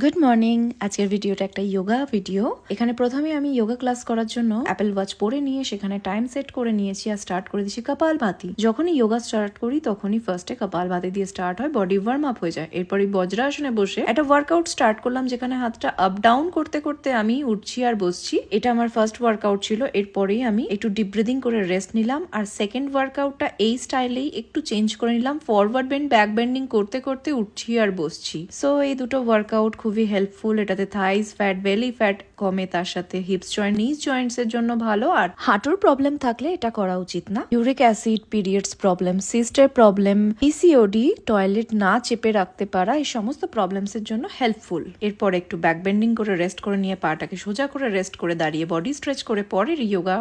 Good morning. আজকের ভিডিওটা একটা যোগা ভিডিও। এখানে প্রথমে আমি যোগা ক্লাস করার জন্য অ্যাপেল ওয়াচ পরে নিয়ে সেখানে টাইম সেট করে নিয়েছি আর স্টার্ট করে দিয়েছি কপালভাতি। যখনই যোগা স্টার্ট করি তখনই ফার্স্টে কপালভাতি দিয়ে স্টার্ট হয়, বডি ওয়ার্ম আপ হয়ে যায়। এরপরই বজ্রাসনে বসে একটা ওয়ার্কআউট স্টার্ট করলাম, যেখানে হাতটা আপ ডাউন করতে করতে আমি উঠছি আর বসছি। এটা আমার ফার্স্ট ওয়ার্কআউট ছিল। এরপরেই আমি একটু ডিপ ব্রিদিং করে রেস্ট নিলাম। আর সেকেন্ড ওয়ার্কআউটটা এই স্টাইলেই একটু চেঞ্জ করে নিলাম, ফরওয়ার্ড বেন্ড ব্যাক বেন্ডিং করতে করতে উঠছি আর বসছি। সো এই দুটো ওয়ার্কআউট খুবই হেল্পফুল। এটাতে থাইস ফ্যাট, বেলি ফ্যাট কমে, তার সাথে হিপস জয়েন্ট, নিজ জয়েন্টস এর জন্য ভালো। আর হাঁটুর প্রবলেম থাকলে এটা করা উচিত না। ইউরিক অ্যাসিড, পিরিয়ডস প্রবলেম, সিস্টের প্রবলেম, পিসিওডি, টয়লেট না চেপে রাখতে পারা, এই সমস্ত প্রবলেমস এর জন্য হেল্পফুল। এরপর একটু ব্যাক বেন্ডিং করে রেস্ট করে নিয়ে পাটাকে সোজা করে রেস্ট করে দাঁড়িয়ে বডি স্ট্রেচ করে পরের যোগা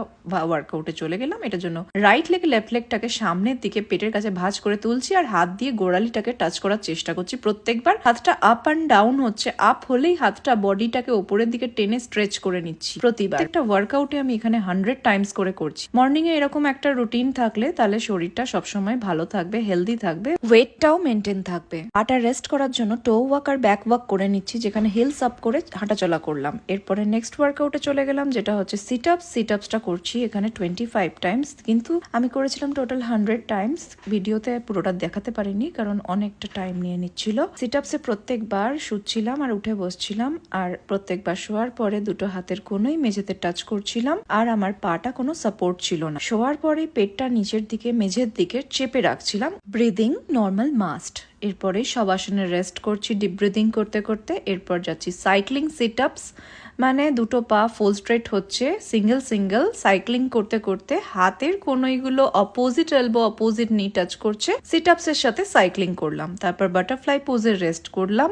ওয়ার্কআউটে চলে গেলাম। এটার জন্য রাইট লেগ লেফট লেগটাকে সামনের দিকে পেটের কাছে ভাঁজ করে তুলছি আর হাত দিয়ে গোড়ালিটাকে টাচ করার চেষ্টা করছি। প্রত্যেকবার হাতটা আপ অ্যান্ড ডাউন হচ্ছে, আপ হলেই হাতটা বডিটাকে উপরের দিকে টেনে স্ট্রেচ করে নিচ্ছি। প্রতিবার একটা ওয়ার্কআউটে আমি এখানে 100 টাইমস করে করছি। মর্নিং এ এরকম একটা রুটিন থাকলে তাহলে শরীরটা সবসময় ভালো থাকবে, হেলদি থাকবে, ওয়েটটাও মেনটেন থাকবে। পাটা রেস্ট করার জন্য টো ওয়াক আর ব্যাক ওয়াক করে নিচ্ছি, যেখানে হিলস আপ করে হাঁটাচলা করলাম। এরপরে নেক্সট ওয়ার্কআউটে চলে গেলাম, যেটা হচ্ছে সিট আপস। সিট আপসটা করছি এখানে 25 টাইমস, কিন্তু আমি করেছিলাম টোটাল 100 টাইমস। ভিডিওতে পুরোটা দেখাতে পারিনি কারণ অনেকটা টাইম নিয়ে নিচ্ছিল। সিট আপসে প্রত্যেকবার শুচ্ছিলাম আর উঠে বসছিলাম, আর প্রত্যেকবার শোয়ার পরে দুটো হাতের কোনোই মেঝেতে টাচ করছিলাম আর আমার পাটা কোনো সাপোর্ট ছিল না। শোয়ার পরে পেটটা নিচের দিকে মেঝের দিকে চেপে রাখছিলাম। Breathing normal must. এরপরে শবাসনে রেস্ট করছি ডিপ ব্রিদিং করতে করতে। এরপর যাচ্ছি সাইক্লিং সিট আপস, মানে দুটো পা ফুল স্ট্রেট হচ্ছে, সিঙ্গেল সিঙ্গেল সাইক্লিং করতে করতে হাতের কোনোইগুলো অপোজিট এলবো অপোজিট নি টাচ করছে। সিট আপস এর সাথে সাইক্লিং করলাম। তারপর বাটারফ্লাই পোজে রেস্ট করলাম।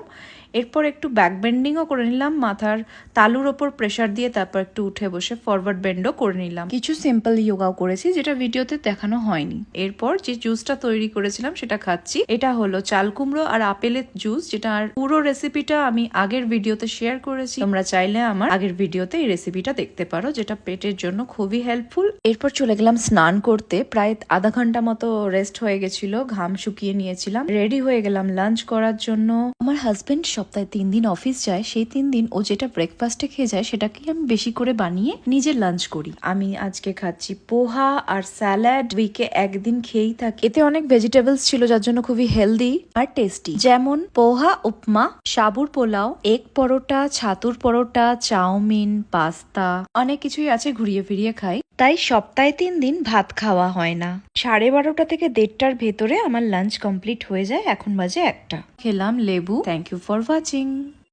এরপর একটু ব্যাক বেন্ডিংও করে নিলাম, মাথার তালুর ওপর প্রেসার দিয়ে। তারপর একটু উঠে বসে ফরওয়ার্ড বেন্ডও করে নিলাম। কিছু সিম্পল যোগাও করেছি যেটা ভিডিওতে দেখানো হয়নি। এরপর যে জুসটা তৈরি করেছিলাম সেটা খাচ্ছি। এটা হলো চাল কুমড়ো আর আপেলের জুস, যেটা পুরো রেসিপিটা আমি আগের ভিডিওতে শেয়ার করেছি। তোমরা চাইলে আমার আগের ভিডিওতে এই রেসিপিটা দেখতে পারো, যেটা পেটের জন্য খুবই হেল্পফুল। এরপর চলে গেলাম স্নান করতে। প্রায় আধা ঘন্টা মতো রেস্ট হয়ে গেছিল, ঘাম শুকিয়ে নিয়েছিলাম। রেডি হয়ে গেলাম লাঞ্চ করার জন্য। আমার হাজবেন্ড সপ্তাহে 3 দিন অফিস যায়, সেই 3 দিন ও যেটা ব্রেকফাস্টে খেয়ে যায় সেটাকে আমি বেশি করে বানিয়ে নিজের লাঞ্চ করি। আমি আজকে খাচ্ছি পোহা আর স্যালাড। উইকে একদিন খেয়েই থাকি। এতে অনেক ভেজিটেবলস ছিল, যার জন্য খুবই হেলদি আর টেস্টি। যেমন পোহা, উপমা, সাবুর পোলাও, এগ পরোটা, ছাতুর পরোটা, চাউমিন, পাস্তা, অনেক কিছুই আছে, ঘুরিয়ে ফিরিয়ে খাই। তাই সপ্তাহে 3 দিন ভাত খাওয়া হয় না। 12:30 থেকে 1:30টার ভেতরে আমার লাঞ্চ কমপ্লিট হয়ে যায়। এখন বাজে 1টা। খেলাম লেবু। Thank you for watching.